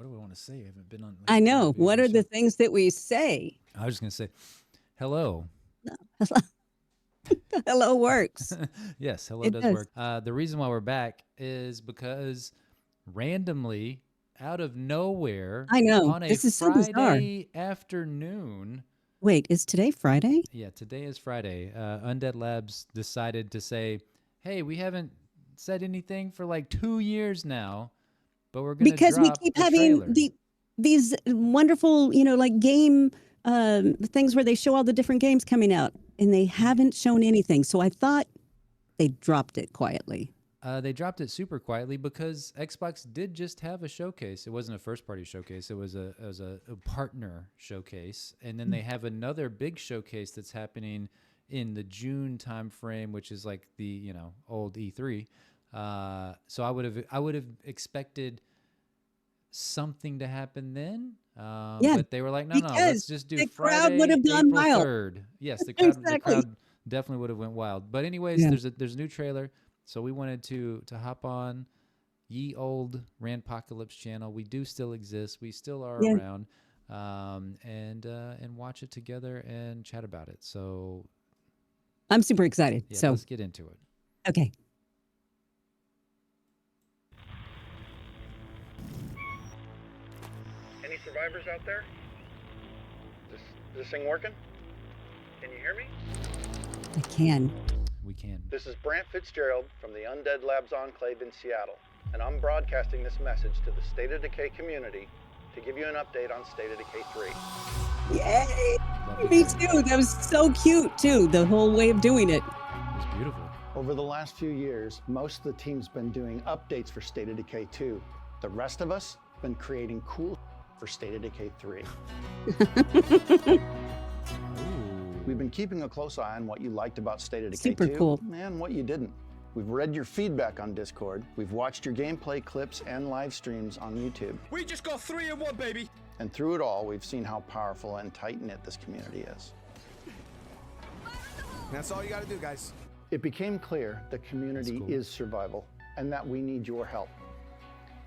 what do I want to say? I haven't been on I like know. TV What or are the stuff. things that we say? I was just gonna say, hello. Hello works. Yes, hello It does does. work. The reason why we're back is because randomly, out of nowhere, I know. on a This is so bizarre. Friday afternoon, Wait, is today Friday? yeah, today is Friday, Undead Labs decided to say, hey, we haven't said anything for like 2 years now, but we're going to Because we drop keep a having trailer. these wonderful, like game things where they show all the different games coming out, and they haven't shown anything. So I thought they dropped it quietly. They dropped it super quietly because Xbox did just have a showcase. It wasn't a first party showcase. It was a partner showcase, and then they have another big showcase that's happening in the June timeframe, which is like the old E3. So I would have expected something to happen then. Yeah, But they were like, no, no, let's because just do the crowd would Friday, have gone April wild. 3rd. Yes, the Exactly. crowd definitely would have went wild. But anyways, Yeah. there's a new trailer, so we wanted to hop on ye old Randpocalypse channel. We do still exist. We still are Yeah. around, and watch it together and chat about it. So I'm super excited. yeah, So, let's get into it. okay. Any survivors out there? Is this thing working? Can you hear me? I can. We can. This is Brant Fitzgerald from the Undead Labs Enclave in Seattle, and I'm broadcasting this message to the State of Decay community to give you an update on State of Decay 3. Yay! Love to Me hear it. too. That was so cute too. The whole way of doing it. It's beautiful. Over the last few years, most of the team's been doing updates for State of Decay 2. The rest of us been creating cool for State of Decay 3. Ooh. We've been keeping a close eye on what you liked about State of Decay Super 2 cool. and what you didn't. We've read your feedback on Discord. We've watched your gameplay clips and live streams on YouTube. We just got 3 in 1, baby. And through it all, we've seen how powerful and tight-knit this community is. That's all you gotta do, guys. It became clear the community cool. is survival and that we need your help.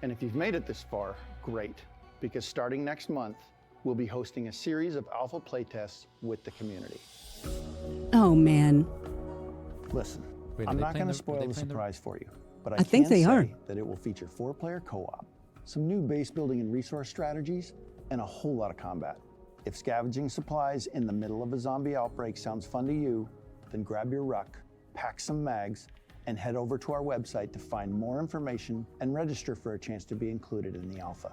And if you've made it this far, great, because starting next month, we'll be hosting a series of alpha playtests with the community. Oh man. Listen, Wait, are I'm they not playing going to the- are spoil they the playing the- surprise for you, but I I think can they say are. that it will feature 4-player co-op, some new base building and resource strategies, and a whole lot of combat. If scavenging supplies in the middle of a zombie outbreak sounds fun to you, then grab your ruck, pack some mags, and head over to our website to find more information and register for a chance to be included in the alpha.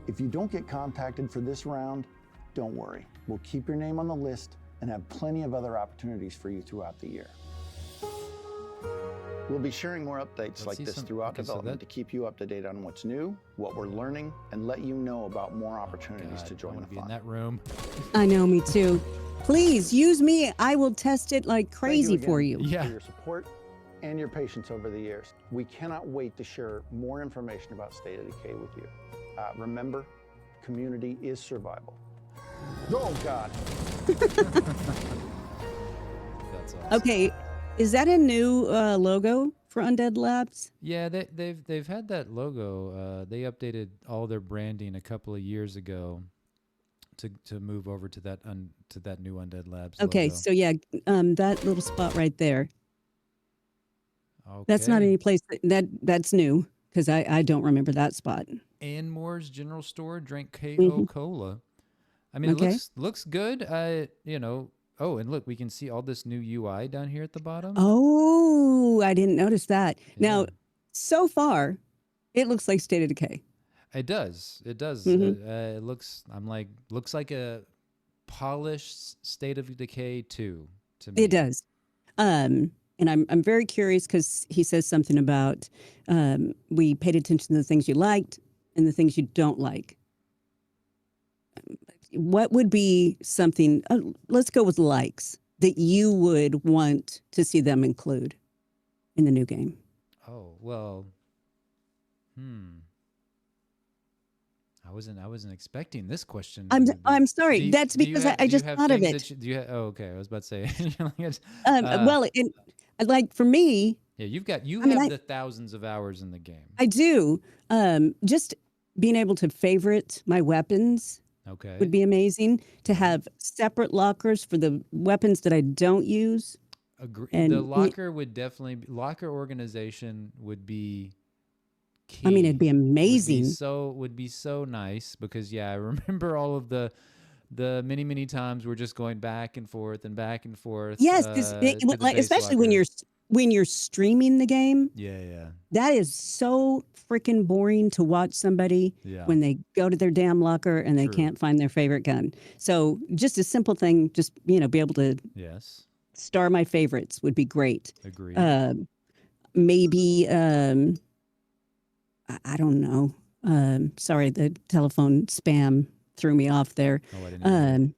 If you don't get contacted for this round, don't worry. We'll keep your name on the list and have plenty of other opportunities for you throughout the year. We'll be sharing more updates Let's like see this some- throughout okay, so development that- to keep you up to date on what's new, what we're learning, and let you know about more opportunities God, to I join want the to be in fun. that room. I know, me too. Please use me. I will test it like Thank crazy for again you. Yeah. for your support and your patience over the years. We cannot wait to share more information about State of Decay with you. Remember, community is survival. Oh God. That's awesome. Okay, is that a new logo for Undead Labs? Yeah, they've had that logo. They updated all their branding a couple of years ago to move over to that new Undead Labs Okay, logo. so yeah, that little spot right there. That's not Okay. any place that's new because I don't remember that spot. Anmore's General Store, drink KO Mhm. Cola. I mean, Okay. it looks good. Oh, and look, we can see all this new UI down here at the bottom. Oh, I didn't notice that. Now, Yeah. so far, it looks like State of Decay. It does. It does. Mhm. It looks. Looks like a polished State of Decay 2 to me. It does. And I'm very curious because he says something about we paid attention to the things you liked and the things you don't like. What would be something? Let's go with likes that you would want to see them include in the new game. Oh well. I wasn't expecting this question. I'm sorry. Do you- That's do you because have- I do you just have thought of things it. that do you oh, okay. I was about to say. Yes. Well, like for me, yeah, you I mean, have I- the thousands of hours in the game. I do. Just being able to favorite my weapons Okay. would be amazing. To have separate lockers for the weapons that I don't use. Agree. The And locker would definitely locker organization would be I mean, it'd key. be amazing. Would be so nice because I remember all of the many times we're just going back and forth and back and forth Yes, to the like base especially locker. when you're streaming the game. Yeah. That is so freaking boring to watch somebody Yeah. when they go to their damn locker and they True. can't find their favorite gun. So just a simple thing, just be able to Yes. star my favorites would be great. Agreed. Maybe I don't know. Sorry, the telephone spam threw me off there. Oh, I didn't know.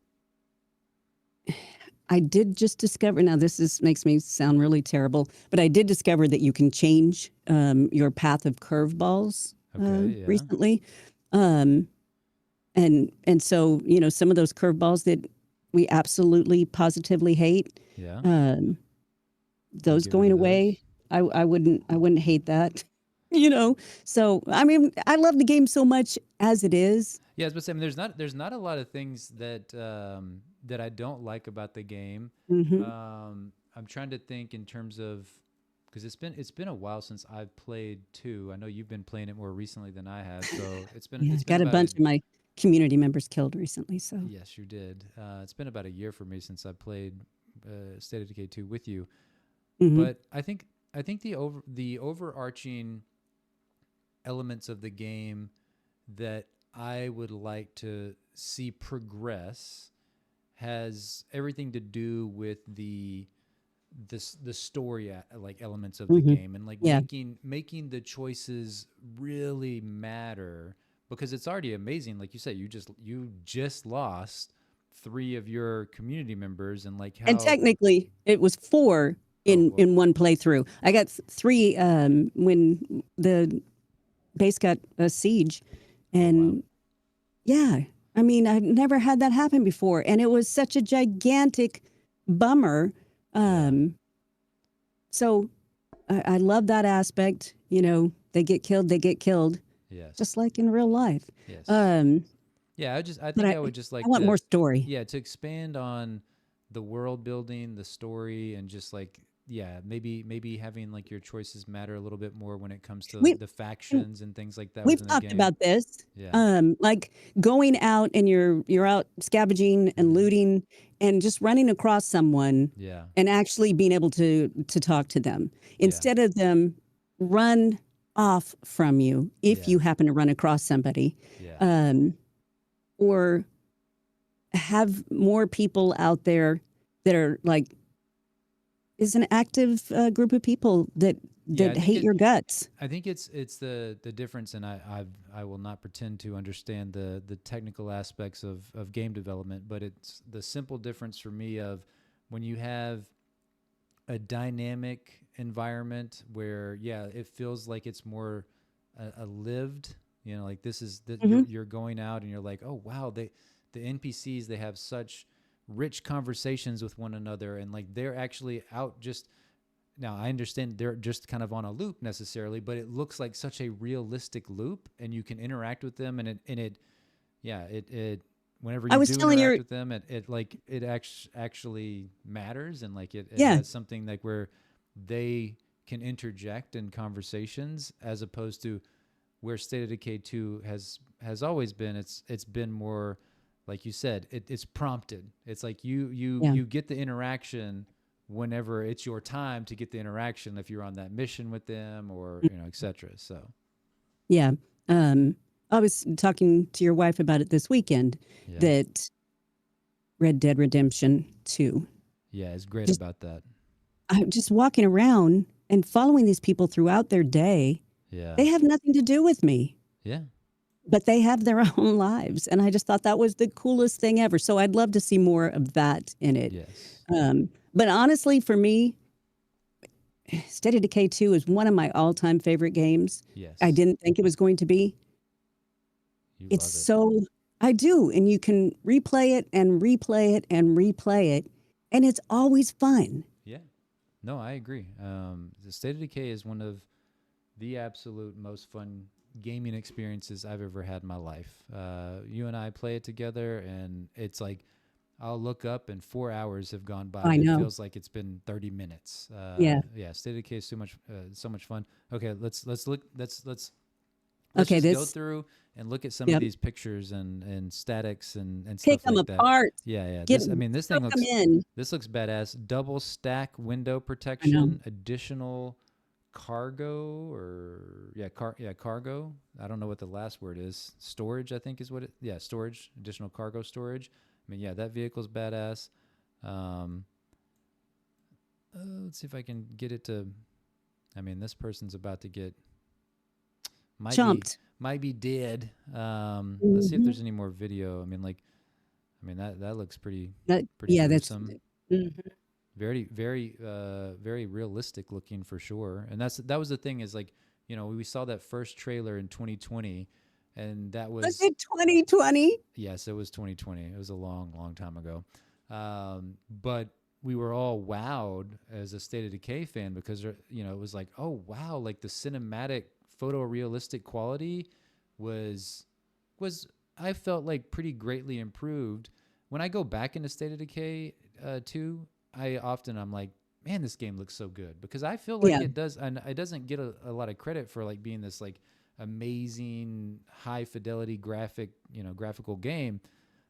I did just discover. Now makes me sound really terrible, but I did discover that you can change your path of curveballs Okay, yeah. recently, and so some of those curveballs that we absolutely positively hate, Yeah. those get going rid of away. I wouldn't hate that. So I mean, I love the game so much as it is. Yeah, I was about to say, there's not a lot of things that that I don't like about the game. Hmm. I'm trying to think in terms of because it's been a while since I've played 2. I know you've been playing it more recently than I have, so Yeah, it's I been got a about bunch of my community members killed recently. So yes, you did. It's been about a year for me since I played State of Decay 2 with you. mhm. But I think the overarching elements of the game that I would like to see progress has everything to do with the story like elements of the Mhm. game and like Yeah. making the choices really matter because it's already amazing. Like you said, you just lost 3 of your community members and like And how technically, it was 4 well, in one playthrough. I got 3 when the base got a siege, wow. and yeah, I mean, I've never had that happen before, and it was such a gigantic bummer. So I love that aspect. They get killed, Yes. just like in real life. Yes. Um, Yeah, I but think I would just like I want to more story. yeah, to expand on the world building, the story and just like maybe having like your choices matter a little bit more when it comes to We the factions and things like that we've within the talked game. about this. Yeah. Like going out and you're out scavenging and looting and just running across someone Yeah. and actually being able to talk to them instead of them run off from you if Yeah. you happen to run across somebody. Yeah. Or have more people out there that are like is an active group of people that I think hate your guts. I think it's the difference, and I will not pretend to understand the technical aspects of game development, but it's the simple difference for me of when you have a dynamic environment where it feels like it's more a lived, like this is that you're going out and you're like, oh wow, the NPCs, they have such rich conversations with one another and like they're actually out just now I understand they're just kind of on a loop necessarily, but it looks like such a realistic loop and you can interact with them and it whenever I you was do telling interact your with them it actually matters and like it Yeah. has something like where they can interject in conversations as opposed to where State of Decay 2 has always been. It's been more like you said, it's prompted. It's like you get the interaction whenever it's your time to get the interaction if you're on that mission with them or etc. So Yeah. I was talking to your wife about it this weekend that Red Dead Redemption 2. Yeah, it's great Just- about that. I'm just walking around and following these people throughout their day. Yeah. They have nothing to do with me, Yeah. but they have their own lives. And I just thought that was the coolest thing ever. So I'd love to see more of that in it. Yes. But honestly, for me, State of Decay 2 is one of my all-time favorite games. Yes. I didn't think it was going to be. You It's love it. so I do, and you can replay it and replay it and replay it, and it's always fun. Yeah. No, I agree. The State of Decay is one of the absolute most fun gaming experiences I've ever had in my life. You and I play it together, and it's like I'll look up and 4 hours have gone by. I And it know. feels like it's been 30 minutes. Yeah. Yeah. State of Decay is so much fun. Okay, let's Okay, just go this through and look at some of Yep. these pictures and statics and pick stuff them like that. apart. Yeah. Get This soak thing 'em looks in. badass. Double stack window I know. protection, additional cargo cargo. I don't know what the last word is. Storage, I think is what it. Yeah, storage, additional cargo storage. I mean, yeah, that vehicle's badass. Let's see if I can get it to. I mean, this person's about to get Chomped. might be dead. Let's see if Mhm. there's any more video. I mean that looks pretty That's gruesome. mhm. Very realistic looking for sure. And that was the thing is like, you know, we saw that first trailer in 2020, and that Was was it 2020? yes, it was 2020. It was a long time ago. But we were all wowed as a State of Decay fan because you know it was like, oh wow, like the cinematic photorealistic quality was I felt like pretty greatly improved. When I go back into State of Decay 2, I'm like, man, this game looks so good because I feel like Yeah. it does, and it doesn't get a lot of credit for like being this like amazing high fidelity graphical game.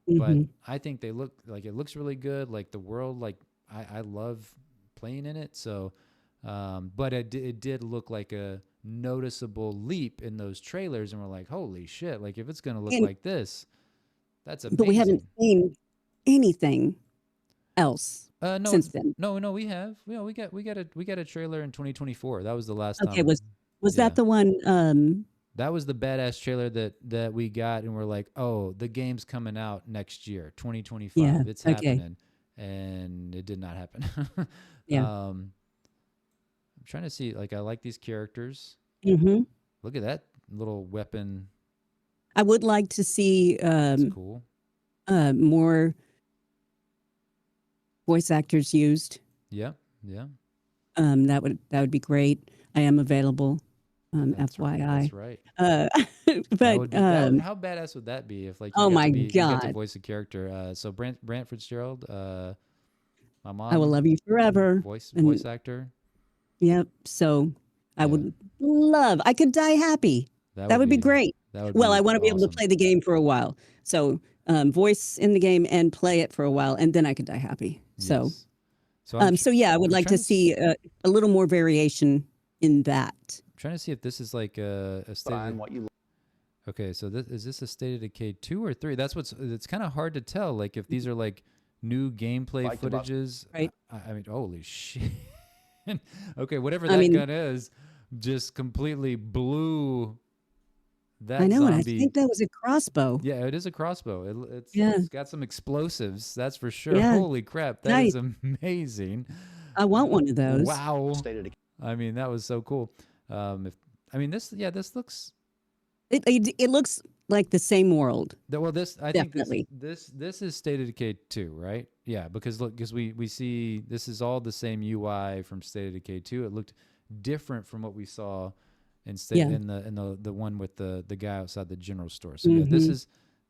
But Mhm. I think they look like it looks really good. Like the world, like I love playing in it. So, but it did look like a noticeable leap in those trailers, and we're like, holy shit! Like if it's gonna look And like this, that's but we haven't amazing. seen anything else No, since then. no, we have. You know, we got a trailer in 2024. That was the last Okay, time. was Yeah, that the one? that was the badass trailer that we got, and we're like, oh, the game's coming out next year, 2025. Yeah. It's Okay. happening, and it did not happen. Yeah. I'm trying to see. Like, I like these characters. Hmm. Look at that little weapon. I would like to see It's cool. more voice actors used. Yeah. That would be great. I am available. FYI. That's right. But How badass would that be if like oh my you got to God, voice a character? So Brant Fitzgerald, my I will mom, love you forever. voice And actor. yep. So I Yeah, would love. I could die happy. That would be great. that would Well, be I want to be able to awesome. play the game for a while. So voice in the game and play it for a while, and then I could die happy. So Yes. So I'm so yeah, I would I'm like trying to see a little more variation in that. trying to see if this is like a state. Find what you Okay, so is this a State of Decay 2 or 3? It's kind of hard to tell. Like if these are like new gameplay Liked about- footages. Right. I mean, holy shit. Okay, whatever I that mean- gun is, just completely blew that I know, and I zombie. think that was a crossbow. Yeah, it is a crossbow. Yeah. It's got some explosives, that's for sure. Yeah. Holy crap, that is amazing. I want one of those. Wow. State of Decay. I mean, that was so cool. This looks It looks like the same world. I Definitely. think this is State of Decay 2, right? Yeah, because we see this is all the same UI from State of Decay 2. It looked different from what we saw in the one with the guy outside the general store. So yeah,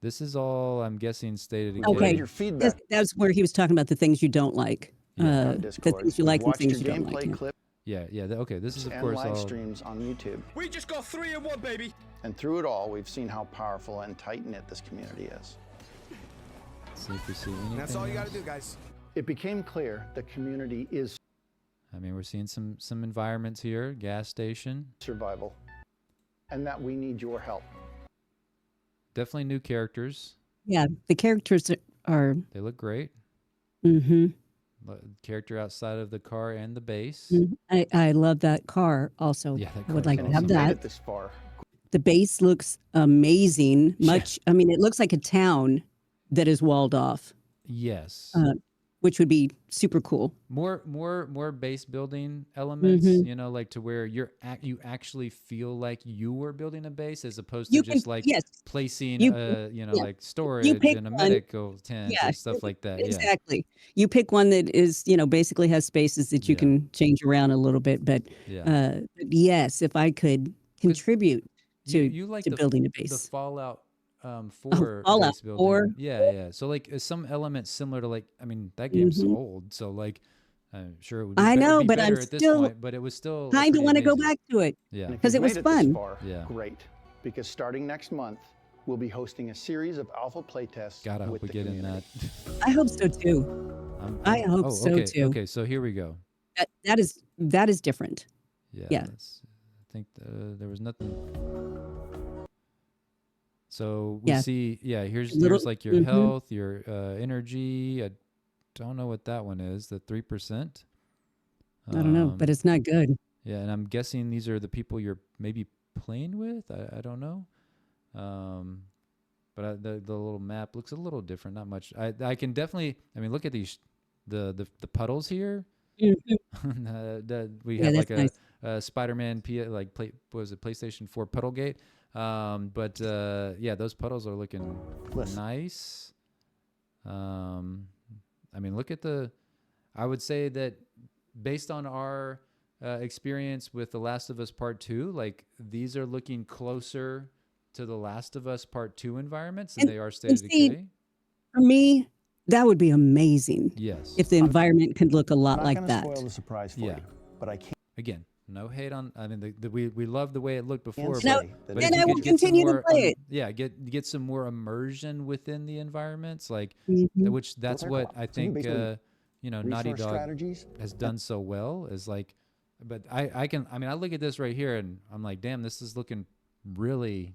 this is all I'm guessing State of Decay. Okay. Your feedback That's where he was talking about the things you don't like. Yeah. The Discord. things you like and Watched things your you don't like. gameplay Yeah. clips Yeah. Okay, this is of and course live all. streams on YouTube. We just got 3 in 1, baby. And through it all, we've seen how powerful and tight-knit this community is. Let's see if we see anything. That's all you gotta else. do, guys. It became clear the community is I mean, we're seeing some environments here. Gas station. survival, and that we need your help. Definitely new characters. Yeah, the characters are. They look great. Mm-hmm. Character outside of the car and the base. I love that car also. Yeah, that I would car like is to And have if you made that. it this far, The base looks amazing. Yeah. I mean, it looks like a town that is walled off, Yes. which would be super cool. More base building elements, Mhm. you know, like to where you actually feel like you were building a base as opposed You to can, just like yes, placing you- yeah, yeah. like storage pick and a one. medical tent Yeah, and stuff like that. Yeah. exactly. You pick one that is, basically has spaces that you Yeah. can change around a little bit. But Yeah. yes, if I could contribute you like to the building a the base. Fallout Oh, 4 Fallout base 4. building. Yeah, yeah. So like some elements similar to like I mean that game's Hmm. old, so like I'm sure it would I know, be but I'm better at this still point, but it was still kind of pretty want to go amazing. back to it Yeah. And if 'cause you've it was made this fun. far, Yeah. great. Because starting next month, we'll be hosting a series of alpha playtests God, I hope with we the get in community. that. I hope so too. I hope oh, so okay, too. okay. So here we go. That is different. Yeah. Yeah. I think there was nothing. So we Yeah. see. Yeah. Here's Little. like your Mhm. health, your energy. I don't know what that one is. The 3%. I don't know, but it's not good. Yeah, and I'm guessing these are the people you're maybe playing with. I don't know. But the little map looks a little different. Not much. I can definitely. I mean, look at these the puddles here. Mhm. We Yeah, have that's like nice. a Spider-Man what was it, PlayStation 4 puddle gate. But yeah, those puddles are looking Listen. nice. I mean, look at I would say that based on our experience with The Last of Us Part 2, like these are looking closer to The Last of Us Part 2 environments than they are State of see, Decay. for me, that would be amazing Yes. if the environment could look a I'm lot not like going to that. spoil the surprise for Yeah. you, but I can't Again, no hate on. I mean, we love the way it looked before, say No, that but and if I you will could get some continue to more, play it. yeah, get some more immersion within the environments, like Mhm. which that's Player what co-op. I Some new think. base building Naughty resource Dog strategies. has done so well is like, but I mean I look at this right here and I'm like, damn, this is looking really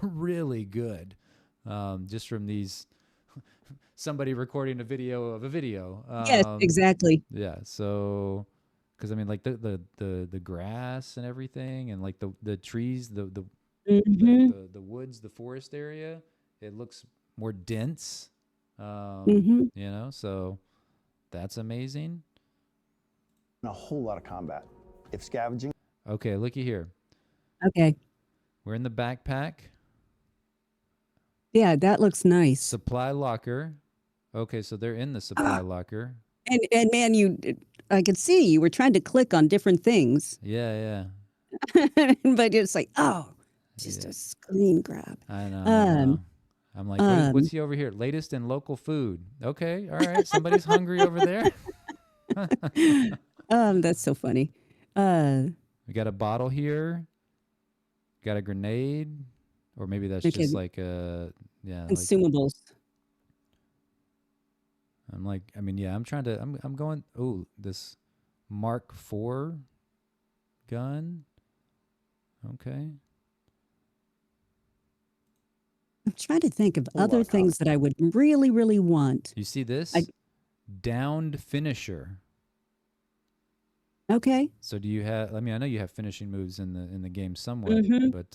really good, just from these somebody recording a video of a video. Yes, exactly. Yeah, so because I mean like the grass and everything and like the trees, Mhm. the woods, the forest area, it looks more dense. Mhm. You know, so that's amazing. And a whole lot of combat. If scavenging Okay, looky here. Okay. We're in the backpack. Yeah, that looks nice. Supply locker. Okay, so they're in the supply locker. And man, I could see you were trying to click on different things, Yeah, but it's like, oh, just yeah. a screen grab. I know, I Um, know. I'm like, um, what's he over here? Latest in local food. Okay, all right. Somebody's hungry over there. that's so funny. We got a bottle here. Got a grenade, or maybe that's Okay, just like yeah. Like consumables. I'm like, I mean, yeah. I'm trying to. I'm going. Oh, this Mark IV gun. Okay. I'm trying to think of Whole lot other of things that I would really, really want. You see this? I- Downed finisher. Okay. So do you have? I mean, I know you have finishing moves in the game somewhat, Mhm. but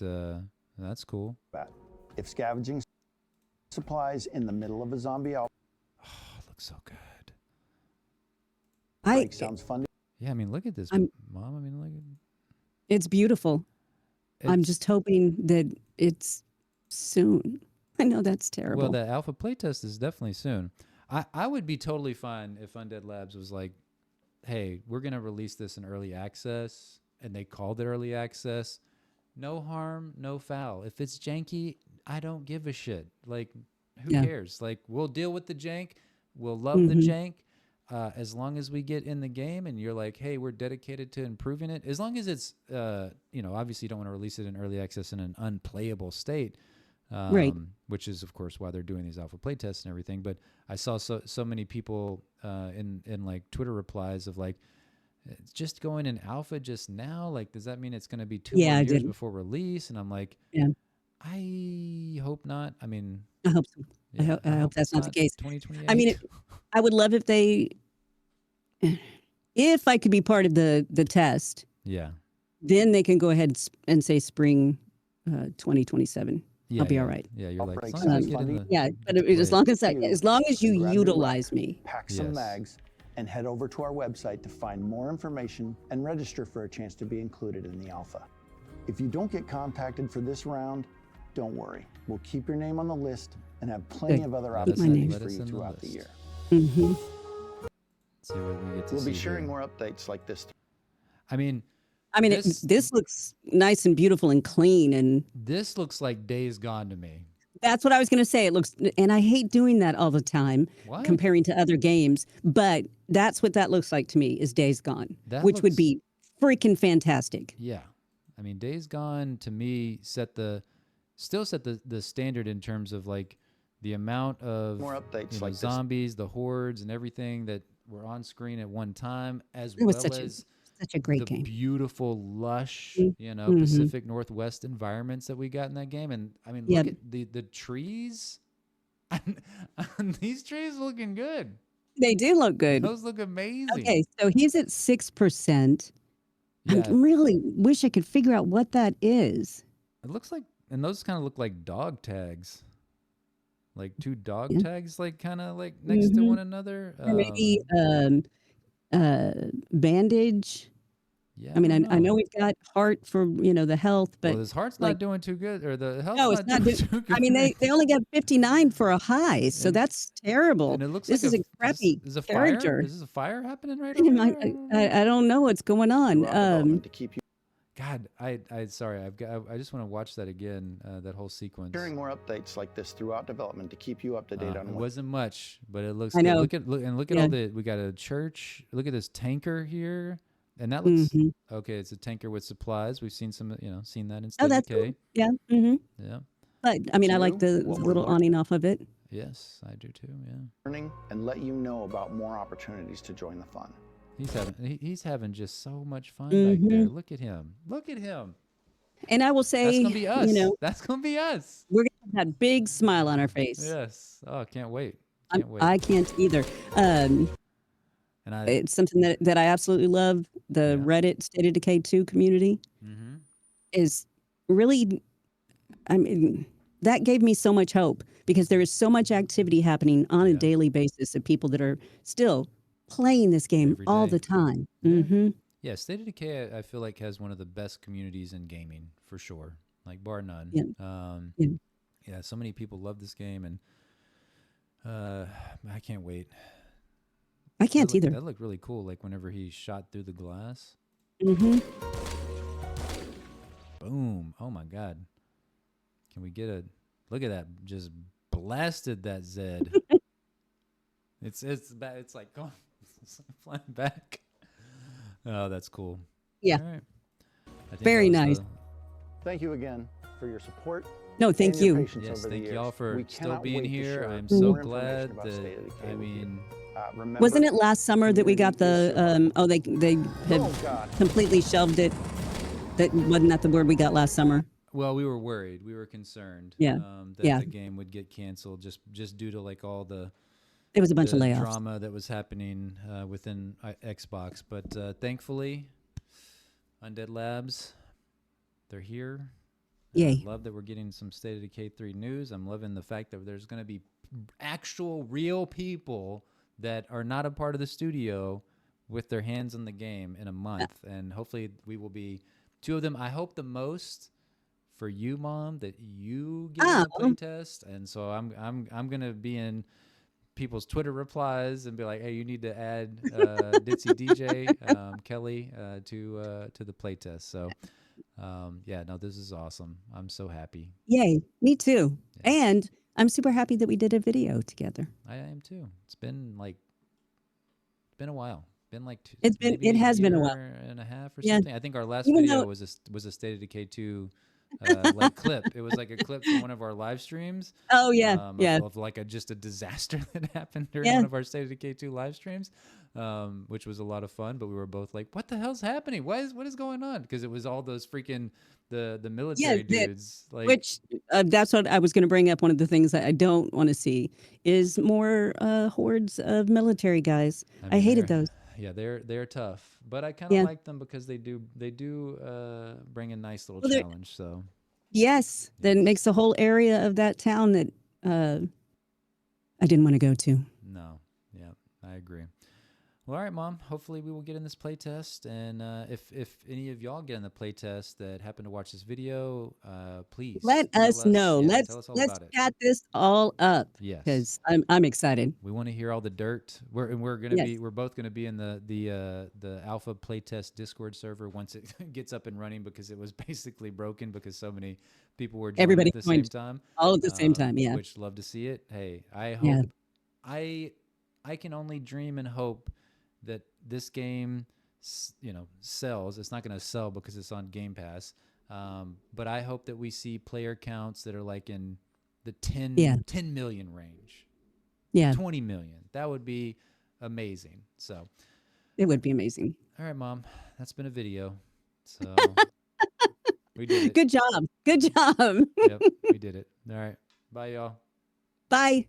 that's cool. combat. If scavenging supplies in the middle of a zombie outbreak Oh, it looks so good. sounds fun. Yeah, I mean, look at this, I'm- Mom. I mean, look at. It's beautiful. I'm It's- just hoping that it's soon. I know that's terrible. Well, the alpha playtest is definitely soon. I would be totally fine if Undead Labs was like, hey, we're going to release this in early access, and they called it early access. No harm, no foul. If it's janky, I don't give a shit. Like, who Yeah. cares? Like, we'll deal with the jank. We'll love the Mhm. jank. As long as we get in the game and you're like, hey, we're dedicated to improving it. As long as it's, obviously you don't want to release it in early access in an unplayable state. Right. Which is of course why they're doing these alpha play tests and everything. But I saw so many people in like Twitter replies of like, it's just going in alpha just now. Like, does that mean it's going to be 2 Yeah, more I years did. before release? And I'm like, Yeah. I hope not. I mean, I hope so. yeah, I hope that's it's not the case. 2028. I mean, I would love if I could be part of the test, yeah, then they can go ahead and say spring 2027. yeah, I'll be yeah. all right. Yeah, you're like, as Outbreaks long as sounds I get in funny. the, Yeah, but get to as play long it. as you Grab your utilize rack, me. pack some Yes. mags, and head over to our website to find more information and register for a chance to be included in the alpha. If you don't get contacted for this round, don't worry. We'll keep your name on the list and have plenty Good. of other Let us in- opportunities let for us you in the throughout the list. year. Hmm. See what we get to We'll be see sharing here. more updates like this. I mean, I mean, this looks nice and beautiful and clean, and this looks like Days Gone to me. that's what I was going to say. It looks, and I hate doing that all the time, comparing to other games, but that's what that looks like to me is Days Gone, which would be freaking fantastic. Yeah. I mean, Days Gone to me still set the standard in terms of like the amount of More updates like zombies, the hordes, and everything that were on screen at one time, as It was well as such a great the game. beautiful, lush, Pacific Northwest environments that we got in that game. And I mean, look at the trees. These trees looking good. They do look good. Those look amazing. Okay, so he's at 6%. Yeah. I really wish I could figure out what that is. It looks like, and those kind of look like dog tags. Like two dog tags, like kind of like next to one another. Or maybe bandage. Yeah, I mean, I know we've got heart for the health, but this heart's not doing too good, or the health's no, it's not doing too good. I mean, they only got 59 for a high, so that's terrible. And it looks this like is a crappy character. Is this a fire happening right over there? I don't know what's going on. To keep you God, sorry, I just want to watch that again, that whole sequence. sharing more updates like this throughout development to keep you up to date on It what wasn't much, but it looks I good. know. Look at all we got a church. Look at this tanker here. And that looks okay. It's a tanker with supplies. We've seen seen that in State of Decay. Cool. Yeah. Mm-hmm. Yeah. But I mean, I like the little awning off of it. Yes, I do too. Yeah. learning and let you know about more opportunities to join the fun. He's having just so much fun back there. Look at him. Look at him. And I will say, that's gonna be us. That's gonna be us. We're gonna have that big smile on our face. Yes. Oh, can't wait. I can't either. And it's something that I absolutely love. The Reddit State of Decay 2 community is really, I mean, that gave me so much hope because there is so much activity happening on a daily basis of people that are still playing this game all the time. Yeah, State of Decay, I feel like has one of the best communities in gaming for sure, like bar none. Yeah, so many people love this game, and I can't wait. I can't either. That looked really cool, like whenever he shot through the glass. Boom! Oh my God! Can we get a look at that? Just blasted that Zed. It's like going flying back. Oh, that's cool. Yeah. All right. Very nice. Thank you again for your support. No, thank you. Yes, thank you all for still being here. I'm so glad that, I mean... Wasn't it last summer that we got the, they have completely shelved it? Wasn't that the word we got last summer? Well, we were worried. We were concerned that the game would get canceled just due to like all the... It was a bunch of layoffs. Drama that was happening within Xbox. But thankfully, Undead Labs, they're here. Yay. I love that we're getting some State of Decay 3 news. I'm loving the fact that there's going to be actual real people that are not a part of the studio with their hands in the game in a month. And hopefully we will be 2 of them. I hope the most for you, Mom, that you get a playtest. And so I'm going to be in people's Twitter replies and be like, hey, you need to add Ditzy DJ, Kelly, to the playtest. So this is awesome. I'm so happy. Yay, me too. Yeah. And I'm super happy that we did a video together. I am too. It's been a while. Been like it has been a while and a half or something. I think our last video was a State of Decay 2 like clip. It was like a clip from one of our live streams. Oh yeah, of like just a disaster that happened during one of our State of Decay 2 live streams, which was a lot of fun. But we were both like, "What the hell's happening? What is going on?" Because it was all those freaking the military dudes. That's what I was going to bring up. One of the things that I don't want to see is more hordes of military guys. I hated those. Yeah, they're tough, but I kind of like them because they do bring a nice little challenge. So yes, that makes the whole area of that town that I didn't want to go to. No, yeah, I agree. Well, all right, Mom. Hopefully we will get in this playtest. And if any of y'all get in the playtest that happen to watch this video, please Let tell us know. Yeah, tell us all Let's about it. chat this all up. Yes. Because I'm excited. We want to hear all the dirt. We're both gonna be in the alpha playtest Discord server once it gets up and running, because it was basically broken because so many people were joining Everybody at the joined same time. all at the same time. Yeah. Which love to see it. Hey, I hope Yeah. I can only dream and hope that this game, sells. It's not going to sell because it's on Game Pass. But I hope that we see player counts that are like in the 10 million range. Yeah. 20 million. That would be amazing. So it would be amazing. All right, Mom. That's been a video. So we did it. Good job. Good job. Yep, we did it. All right. Bye, y'all. Bye.